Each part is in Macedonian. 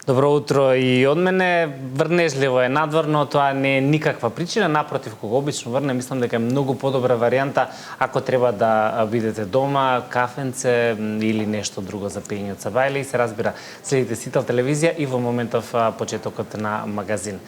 Добро утро и од мене. Врнежливо е надворно, тоа не е никаква причина, напротив, кога обично врне, мислам дека е многу подобра варијанта ако треба да бидете дома, кафенце или нешто друго за пиење од сабајле и се разбира, следите Сител телевизија и во моментов почетокот на магазин.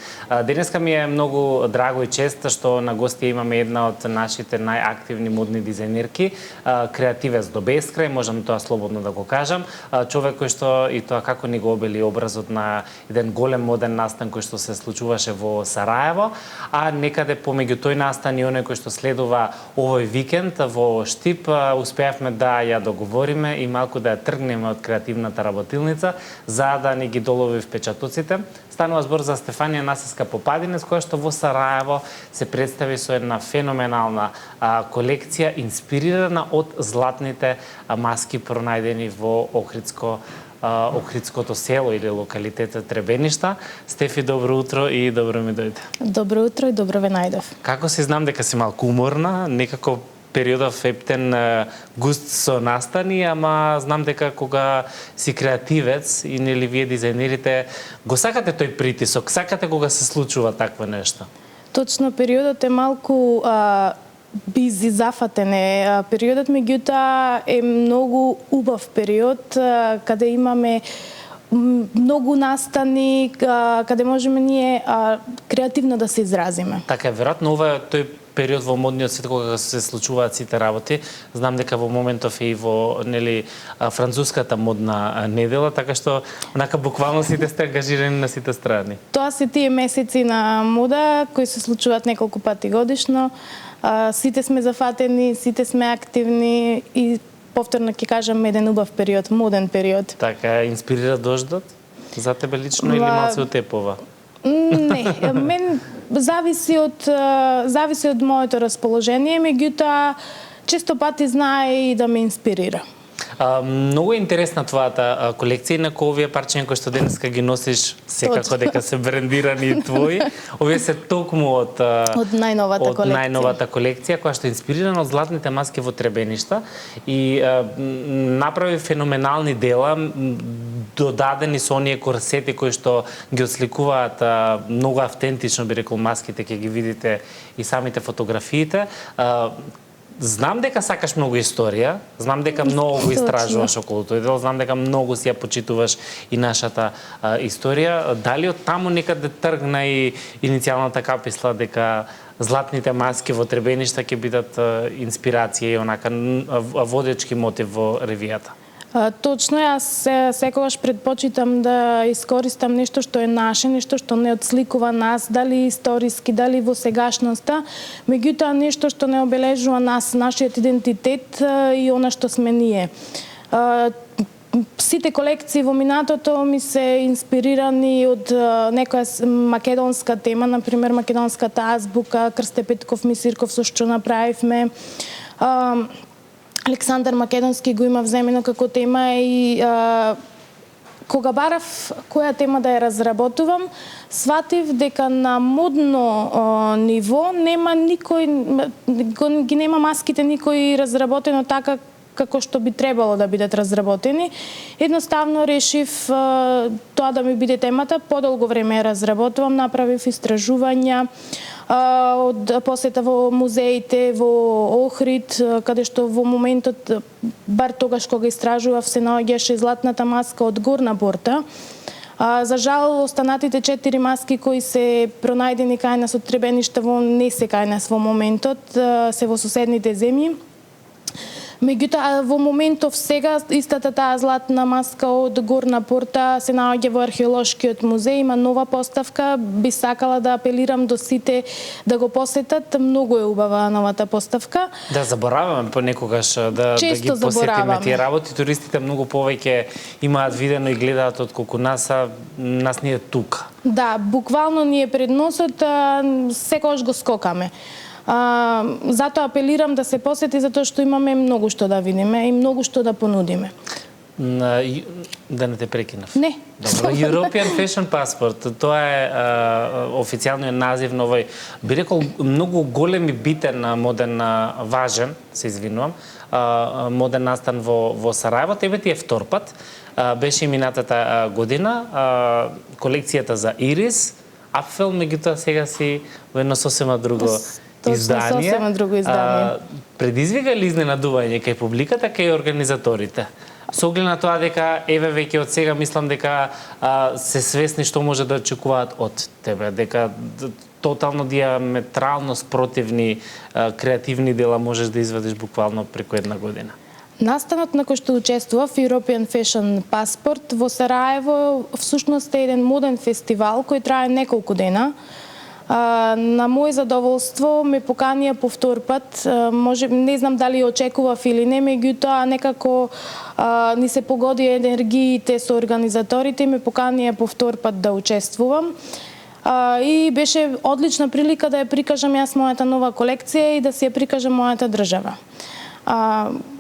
Денеска ми е многу драго и чест што на гости имаме една од нашите најактивни модни дизајнерки, креативец до бескрај, можам тоа слободно да го кажам, човек кој што и тоа како ни го обели образот на еден голем моден настан кој што се случуваше во Сараево, а некаде помеѓу тој настан и оној кој што следува овој викенд во Штип, успеавме да ја договориме и малку да ја тргнеме од креативната работилница за да ни ги долови впечатоците. Станува збор за Стефанија Насиска Попадинец, која што во Сараево се представи со една феноменална колекција инспирирана од златните маски пронајдени во Охридското село или локалитетот Требеништа. Стефи, добро утро и добро ми дојде. Добро утро и добро ве најдов. Како си, знам дека си малку уморна, некако периодов ептен густ со настани, ама знам дека кога си креативец и нели вие дизајнерите го сакате тој притисок, сакате кога се случува такво нешто. Точно, периодот е малку бизи, зафатен е периодот, меѓутоа е многу убав период, каде имаме многу настани, каде можеме ние креативно да се изразиме. Така е, веројатно ова е тој период во модниот свет кога се случуваат сите работи. Знам дека во моментов е и во француската модна недела, така што онака буквално сите сте ангажирани на сите страни. Тоа се тие месеци на мода кои се случуваат неколку пати годишно. Сите сме зафатени, сите сме активни и повторно ќе кажам еден убав период, моден период. Така, инспирира дождот за тебе лично или малку утепува? Не, мен зависи од моето расположение, меѓутоа често пати знае и да ме инспирира. Многу е интересна твојата колекција, инаку овие парчиња кои што денеска ги носиш секако дека се брендирани и твои. Овие се токму од најновата колекција која што е инспирирана од златните маски во Требеништа и направи феноменални дела, додадени со оние корсети кои што ги отсликуваат многу автентично, би рекол, маските, ќе ги видите и самите фотографиите. Знам дека сакаш многу историја, знам дека многу го истражуваш околу тој дел, знам дека многу си ја почитуваш и нашата историја. Дали од таму некаде тргна и иницијалната каписла дека златните маски во Требеништа ќе бидат инспирација и онака водечки мотив во ревијата? Точно, јас секогаш предпочитам да искористам нешто што е наше, нешто што не отсликува нас, дали историски, дали во сегашноста, меѓутоа нешто што не обележува нас, нашиот идентитет и она што сме ние. Сите колекции во минатото ми се инспирирани од некоја македонска тема, например македонската азбука, Крсте Петков Мисирков со што направивме. Александар Македонски го има земено како тема и кога барав која тема да ја разработувам, сватив дека на модно ниво нема ги нема маските никој разработено така како што би требало да бидат разработени. Едноставно решив тоа да ми биде темата, подолго време ја разработувам, направив истражувања, од посета во музеите во Охрид, каде што во моментот, бар тогаш кога истражував, се наоѓаше златната маска од Горна Порта. За жал, останатите 4 маски кои се пронајдени кај нас од Требеништа не се кај нас во моментот, се во соседните земји. Меѓутоа, во моментов сега, истата таа златна маска од Горна Порта се наоѓа во археолошкиот музеј, има нова поставка, би сакала да апелирам до сите да го посетат, многу е убава новата поставка. Да, забораваме понекогаш да ги посетиме тие работи, туристите многу повеќе имаат видено и гледаат отколку нас ни е тука. Да, буквално ни е пред носот, секогаш го скокаме. Затоа апелирам да се посети, затоа што имаме многу што да видиме и многу што да понудиме. Да не те прекинав. Не. Добро, European Fashion Passport, тоа е официјалниот назив на овој, би рекол, многу голем и битен, моден, важен, се извинувам, моден настан во Сараево. Тебе ти е втор пат. Беше и минатата година колекцијата за Ирис, Апфел, меѓутоа сега си во едно сосема друго издание. Сосема друго издание. Предизвика ли изненадување кај публиката, кај организаторите? Со оглед на тоа дека еве веќе од сега мислам дека се свесни што може да очекуваат од тебе, дека тотално диаметрално спротивни креативни дела можеш да извадиш буквално преку една година. Настанот на кој што учествува в European Fashion Passport во Сараево всушност е еден моден фестивал кој трае неколку дена. На мој задоволство ме поканија по втор пат, може не знам дали очекував или не, меѓутоа некако ни се погоди енергиите со организаторите и ме поканија по втор пат да учествувам. И беше одлична прилика да ја прикажам јас мојата нова колекција и да си ја прикажам мојата држава.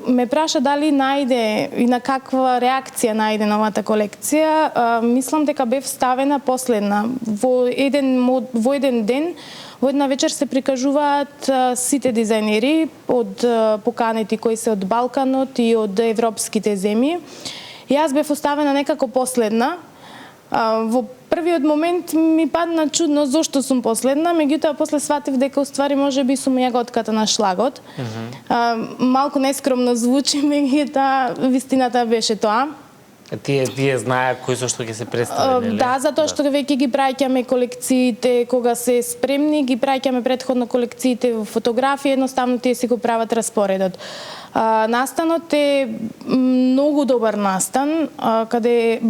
Ме праша дали најде и на каква реакција најде новата колекција. Мислам дека бев ставена последна. Во еден ден, во една вечер се прикажуваат сите дизајнери од поканети кои се од Балканот и од европските земји. И јас бев оставена некако последна. Во првиот момент ми падна чудно зошто сум последна, меѓутоа после сватив дека уствари можеби сум јаготката на шлагот. Малку нескромно звучи, меѓутоа вистината беше тоа. Тие знае кои со што ќе се представи, нели? Да, затоа што веќе ги праќаме колекциите, кога се спремни, ги праќаме претходно колекциите во фотографија, едноставно тие си го прават распоредот. Настанот е многу добар настан, каде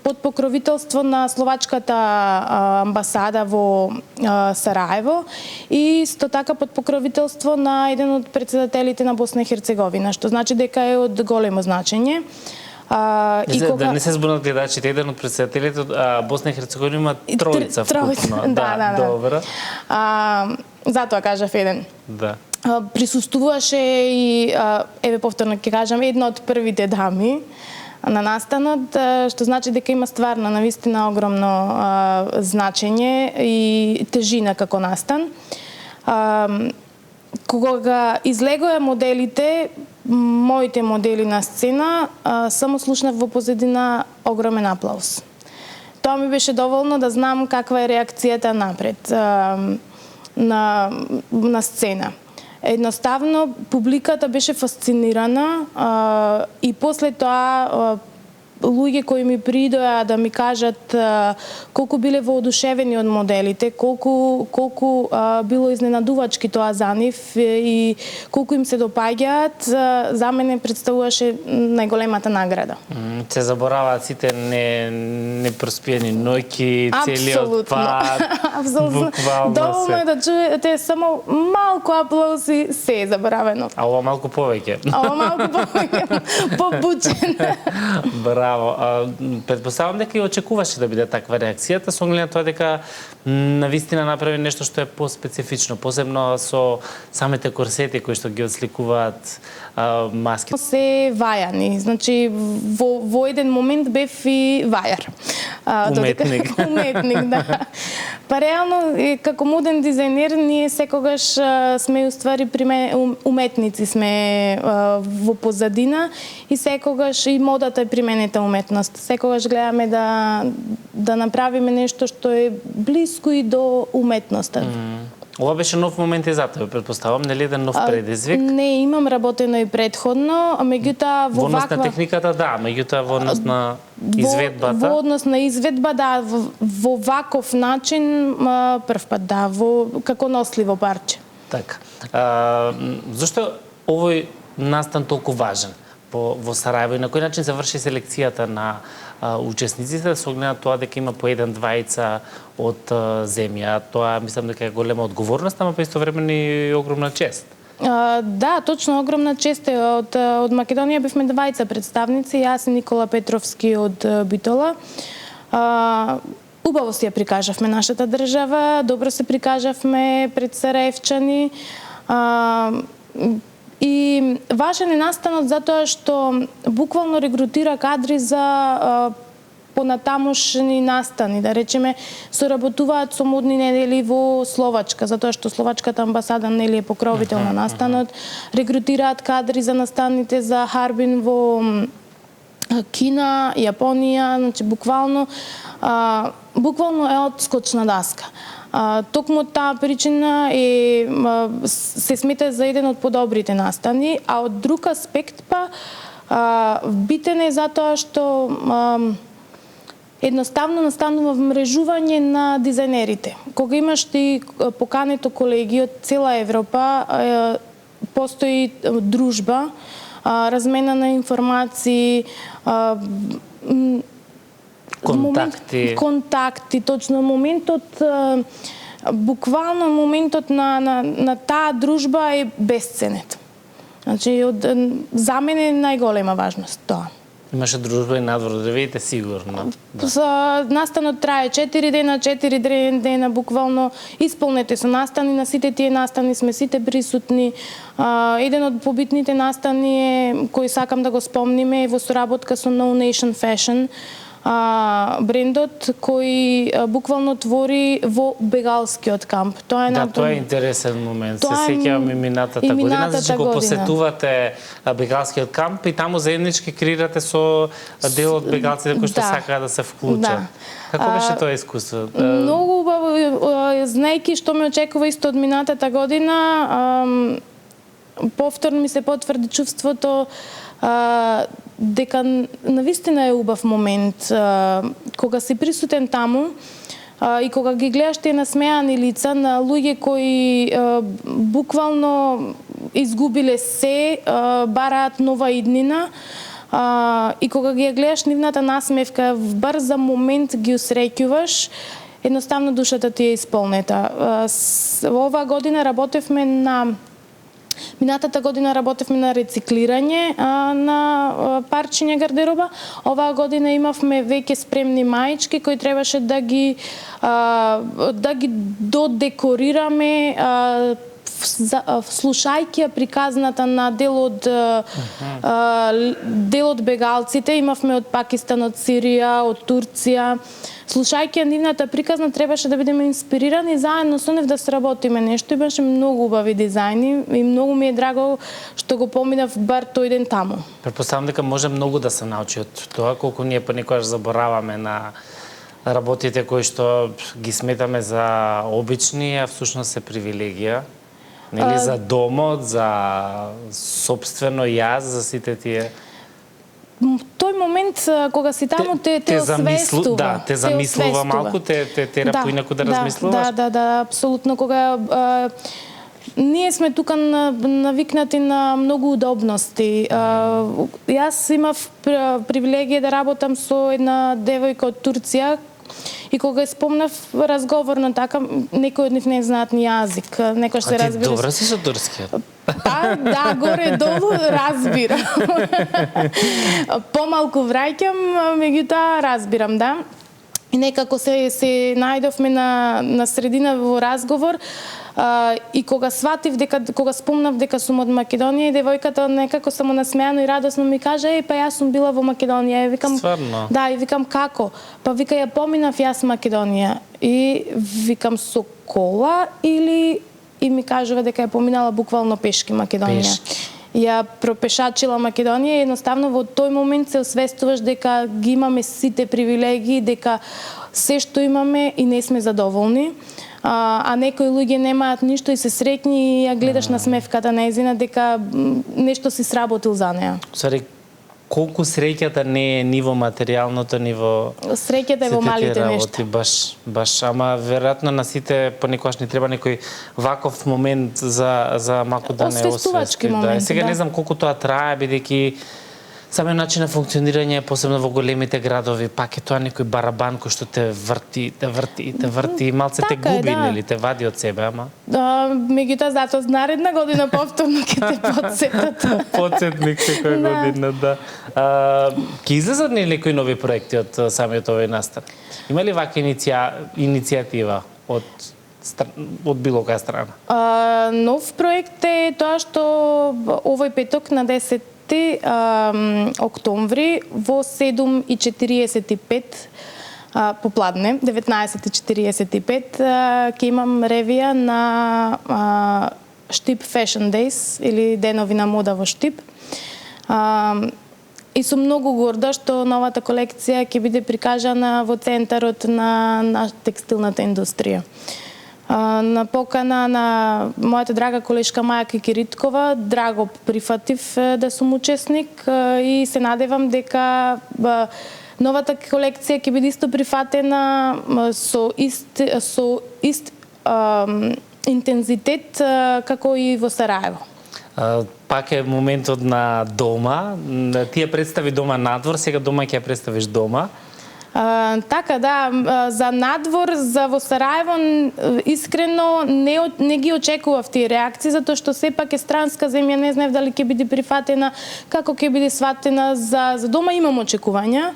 под покровителство на словачката амбасада во Сараево и исто така под покровителство на еден од председателите на Босна и Херцеговина, што значи дека е од големо значење. Да не се збунат гледачите, еден од председателите од Босна и Херцеговина има тројца вкупно. Да. Добро. Затоа кажав еден. Да. Присуствуваше и, еве повторно ќе кажам, една од првите дами на настанот, што значи дека има стварно, навистина огромно значење и тежина како настан. Кога излегоа моделите, моите модели на сцена, само слушнав во позадина огромен аплауз. Тоа ми беше доволно да знам каква е реакцијата напред на сцена. Едноставно, публиката беше фасцинирана и после тоа луѓе кои ми придоа да ми кажат колку биле воодушевени од моделите, колку било изненадувачки тоа за нив и колку им се допаѓаат, за мене представуваше најголемата награда. Се забораваат сите непроспиени ноќи, целиот пат. Абсолютно. Доволно е да чуете само малку аплаузи, се е заборавено. А ова малку повеќе. Побучен. Браво. Предпоставам дека и очекуваше да биде таква реакцијата, со оглед на тоа дека навистина направи нешто што е поспецифично, посебно со самите корсети кои што ги отсликуваат маски. Се вајани, значи во еден момент бев и вајар. Уметник, да. Па реално, како моден дизајнер, ние секогаш сме уствари уметници сме во позадина и секогаш и модата е применета уметност. Секогаш гледаме да направиме нешто што е блиско и до уметноста. Ова беше нов момент и за тебе, предпоставам, нели еден нов предизвик? Не, имам работено и претходно, а меѓутоа во однос на техниката, да, меѓутоа во однос на изведбата. Во однос на изведба, да, во ваков начин прв пат, да, како носливо парче. Така. Зошто овој настан толку важен во Сараево и на кој начин се врши селекцијата на учесниците, со оглед на тоа дека има по еден двајца од земја? Тоа мислам дека е голема одговорност, ама па истовремено и огромна чест. Да, точно, огромна чест е. Од Македонија бевме двајца представници, јас и Никола Петровски од Битола. Убаво си ја прикажавме нашата држава, добро се прикажавме пред сараевчани. И важен е настанот затоа што буквално регрутира кадри за понатамошни настани, да речеме, соработуваат со модни недели во Словачка, затоа што Словачката амбасада нели е покровител на настанот, регрутираат кадри за настаните за Харбин во Кина, Јапонија, значи буквално е отскочна даска. Токму таа причина се смета за еден од подобрите настани, а од друг аспект битен е затоа што едноставно настанува вмрежување на дизајнерите. Кога имаш ти покането колеги од цела Европа, постои дружба, размена на информации, контакти, точно моментот, буквално моментот на таа дружба е бесценет. Значи, за мене е најголема важност тоа. Имаше дружба и надвор да видите сигурно. Настанот трае 4 дена, буквално исполнете со настани, на сите тие настани сме сите присутни. Еден од побитните настани кој сакам да го спомниме е во соработка со No Nation Fashion, брендот кој буквално твори во бегалскиот камп. Тоа е тоа е интересен момент. Се сеќавам и минатата година, значи го посетувате бегалскиот камп и таму заеднички креирате со дел од бегалците кои што сакаат да се вклучат. Како беше тоа искуство? Многу убаво, знаејќи што ме очекува исто од минатата година, повторно ми се потврди чувството дека навистина е убав момент кога си присутен таму и кога ги гледаш тие насмеани лица на луѓе кои буквално изгубиле се, бараат нова иднина и кога ги гледаш нивната насмевка, бар за момент ги усреќуваш, едноставно душата ти е исполнета. Оваа година работевме Минатата година работевме на рециклирање на парчиња гардероба. Оваа година имавме веќе спремни маички кои требаше да ги додекорираме, слушајќи приказната на дел од бегалците. Имавме од Пакистан, од Сирија, од Турција. Слушајќи нивната приказна, требаше да бидеме инспирирани заедно со нив да сработиме нешто. Имаше многу убави дизајни и многу ми е драго што го поминав бар тој ден таму. Претпоставам дека може многу да се научи од тоа, колку ние понекогаш забораваме на работите кои што ги сметаме за обични, а всушност се привилегија. Нели за домот, за собствено јас, за сите тие. Тој момент кога си таму те освестува. Да, те замислува малку, те тера поинаку да размислуваш. Да, апсолутно. Кога ние сме тука навикнати на многу удобности. Јас имав привилегија да работам со една девојка од Турција, и кога спомнав разговорно така, некои од нив не знаат ни јазик. Некој се разбира. А ти добра си со турскиот? Да, горе-долу разбирам. Помалку враќам, меѓутоа разбирам, да. И некако се најдовме на средина во разговор, и кога сватив кога спомнав дека сум од Македонија, и девојката некако само насмеано и радосно ми кажа: па јас сум била во Македонија. И викам: Стварно? Да, и викам: како? Па вика: ја поминав јас Македонија. И викам: со кола или? И ми кажува дека ја поминала буквално пешки Македонија. Пешки. Ја пропешачила Македонија и едноставно во тој момент се освестуваш дека ги имаме сите привилегии, дека се што имаме и не сме задоволни. А некои луѓе немаат ништо и се среќни и ја гледаш на смевката нејзина дека нешто си сработил за неа. Сари, колку среќата не е ниво материјалното, ниво среќата е во малите нешта. Баш, ама веројатно на сите понекогаш ни треба некој ваков момент за малку да не освести. Да. Сега не знам колку тоа трае, бидејќи самиот начин на функционирање, посебно во големите градови, пак е тоа некој барабан кој што те врти, и малце те губи, нели, те вади од себе, ама. Меѓутоа затоа наредна година повторно ќе те потсетат. Потсетник секоја година, да. Ќе излезат нели некои нови проекти од самиот овој настан? Има ли вака иницијатива од од било која страна? Нов проект е тоа што овој петок на 10 октомври во 7:45 попладне, 19:45 ќе имам ревија на Штип Fashion Days или денови на мода во Штип. И сум многу горда што новата колекција ќе биде прикажана во центарот на текстилната индустрија. На покана на мојата драга колешка Маја Кикириткова, драго прифатив да сум учесник и се надевам дека новата колекција ќе биде исто прифатена со ист интензитет како и во Сараево. Пак е моментот на дома. Ти ја представи дома надвор, сега дома ќе ја представиш дома. Така да, за надвор, за во Сараево искрено не ги очекував тие реакции, затоа што сепак е странска земја, не знаев дали ќе биде прифатена, како ќе биде сватена. За дома имам очекувања.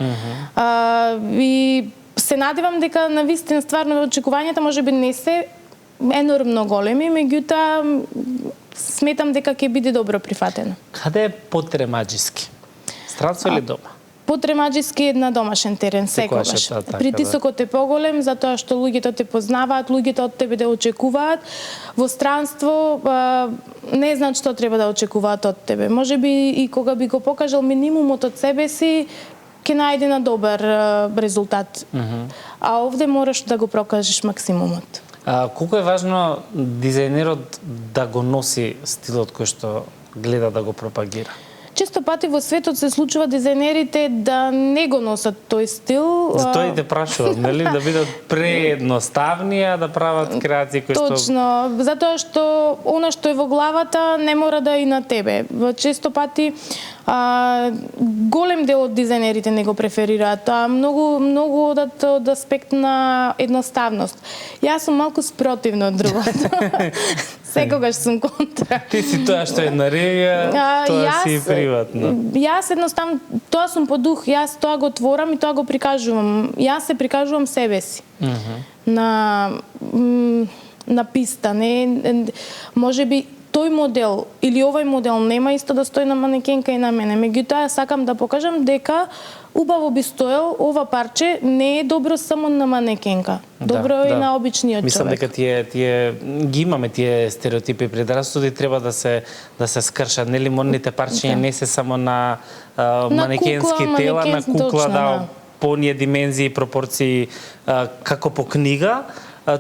И се надевам дека навистина стварно очекувањата можеби не се енормно големи, меѓутоа сметам дека ќе биде добро прифатено. Каде е потремаџиски? Странство или дома? Потремаџиски е на домашен терен секогаш. Притисокот е поголем затоа што луѓето те познаваат, луѓето од тебе да очекуваат. Во странство не знаат што треба да очекуваат од тебе. Можеби и кога би го покажал минимумот од себе си, ќе најде на добар резултат. А овде мораш да го прокажеш максимумот. Колку е важно дизајнерот да го носи стилот кој што гледа да го пропагира? Често пати во светот се случува дизајнерите да не го носат тој стил. Затоа и те прашувам, нели, да бидат преедноставни, а да прават креации кои што... Точно, затоа што она што е во главата не мора да е и на тебе. Често пати голем дел од дизајнерите не го преферираат, многу од аспект на едноставност. Јас сум малку спротивна од другото. Секогаш сум контра. Ти си тоа што е на ревија, тоа си приватно. Јас едноставно тоа сум по дух, јас тоа го творам и тоа го прикажувам. Јас се прикажувам себе си. На писта, не можеби тој модел или овој модел нема исто да стои на манекенка и на мене. Меѓутоа сакам да покажам дека убаво би стоел ова парче, не е добро само на манекенка. Добро е и на обичниот човек. Мислам дека тие ги имаме тие стереотипи и предрасуди, треба да се скршат. Нели модните парчиња не се само на манекенски тела, на кукла, да, по оние димензии и пропорции како по книга.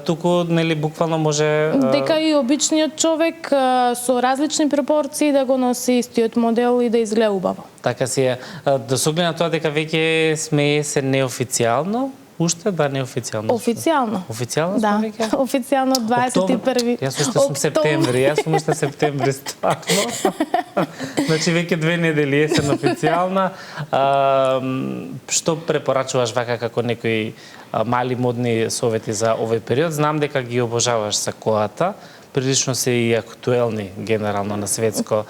Туку, нели, буквално може... Дека и обичниот човек со различни пропорции да го носи истиот модел и да изгледа убаво. Така си е. Да се огледа тоа дека веќе сме се неофицијално, уште да неофицијално? Официјално. Официјално да. сме веќе? Официјално 21. Јас уште сум септември, стварно. Значи веќе 2 недели есен официјална. Што препорачуваш вака како некои мали модни совети за овој период? Знам дека ги обожаваш сакоата, прилично се и актуелни генерално на светско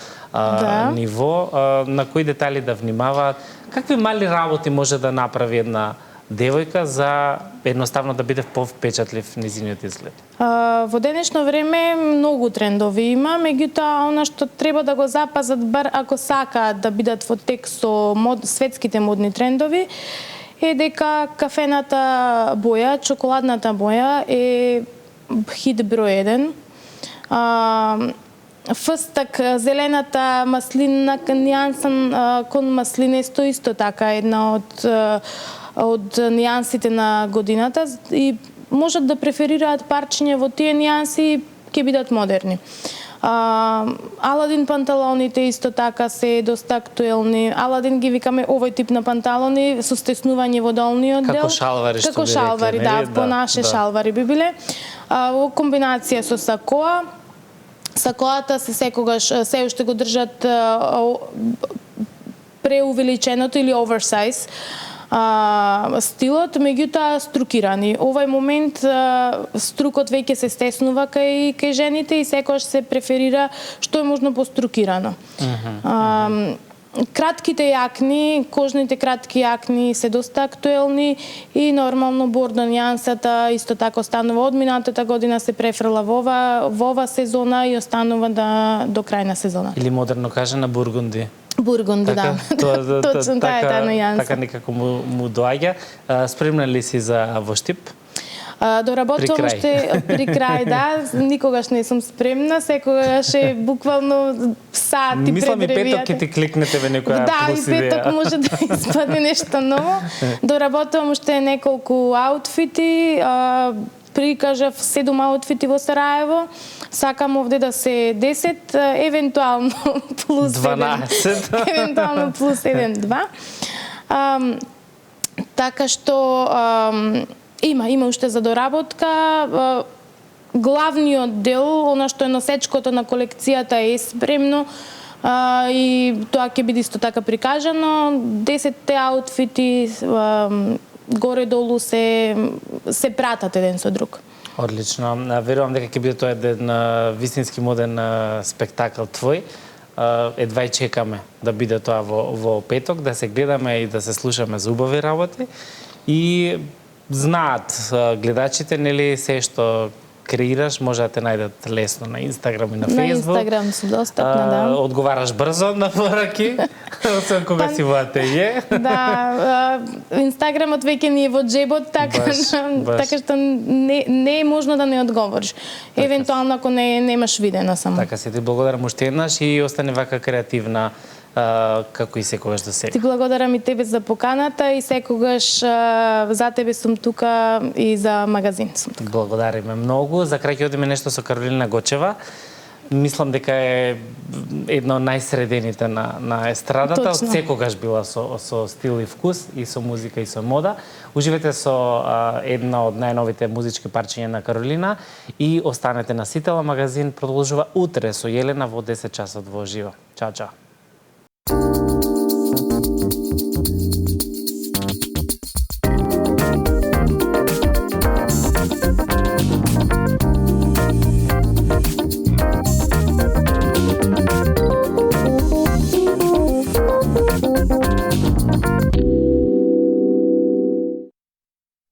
ниво. На кои детали да внимаваат? Какви мали работи може да направи една девојка за едноставно да биде повпечатлив низиниот изглед? Во денешно време многу трендови има, меѓутоа она што треба да го запазат бар ако сакаат да бидат во тек со светските модни трендови е дека кафената боја, чоколадната боја е хит број 1. Фстак, зелената маслина, нијансан кон маслинесто исто така една од нијансите на годината и можат да преферираат парчиња во тие нијанси, ќе бидат модерни. Аладин панталоните исто така се доста актуелни. Аладин ги викаме овој тип на панталони со стеснување во долниот дел. Како шалвари, што како шалвари, да, по наше шалвари би биле. Во комбинација со сакоа. Сакоата се секогаш се уште го држат преувеличеното или оверсайз стилот, меѓутоа струкирани. Овој момент струкот веќе се стеснува кај жените и секогаш се преферира што е можно пострукирано. Кратките јакни, кожните кратки јакни се доста актуелни и нормално бордо нијансата исто така останува од минатата година, се префрла во ова сезона и останува до крај на сезона. Или модерно кажано бургунди. Бургунди, да. Точно таа е таа нијанса. Така некако му доаѓа. Спремна ли си за воштип? Доработувам уште при крај, да. Никогаш не сум спремна, секогаш е буквално сати пред Мислам и ревијата. петок ќе ти кликнете ве некоја Да, плюс и петок може да испадне нешто ново. Доработувам уште неколку аутфити, прикажав 7 аутфити во Сараево. Сакам овде да се 10, евентуално плюс 12. Евентуално плюс 1-2. Така што има уште за доработка. Главниот дел, она што е носечкото на колекцијата е спремно и тоа ќе биде исто така прикажано. 10 аутфити горе-долу се пратат еден со друг. Одлично. Верувам дека ќе биде тоа еден вистински моден спектакл твој. Едва и чекаме да биде тоа во петок, да се гледаме и да се слушаме за убави работи. И знаат гледачите, нели, се што креираш, може да те најдат лесно на Инстаграм и на Фејсбук. На Инстаграм сум достапна, да. Одговараш брзо на пораки, освен кога си во ателје. Да, Инстаграмот веќе ни е во джебот, така што не е можно да не одговориш. Евентуално ако немаш видено само. Така се, ти благодарам уште еднаш и остане вака креативна како и секогаш до сега. Ти благодарам и тебе за поканата и секогаш за тебе сум тука и за магазин сум тука. Благодариме многу. За крај ќе одиме нешто со Каролина Гочева. Мислам дека е една од најсредените на естрадата. Точно. Од секогаш била со стил и вкус, и со музика, и со мода. Уживете со една од најновите музички парчиња на Каролина и останете на Ситела. Магазин продолжува утре со Јелена во 10 часот во живо. Чао, чао.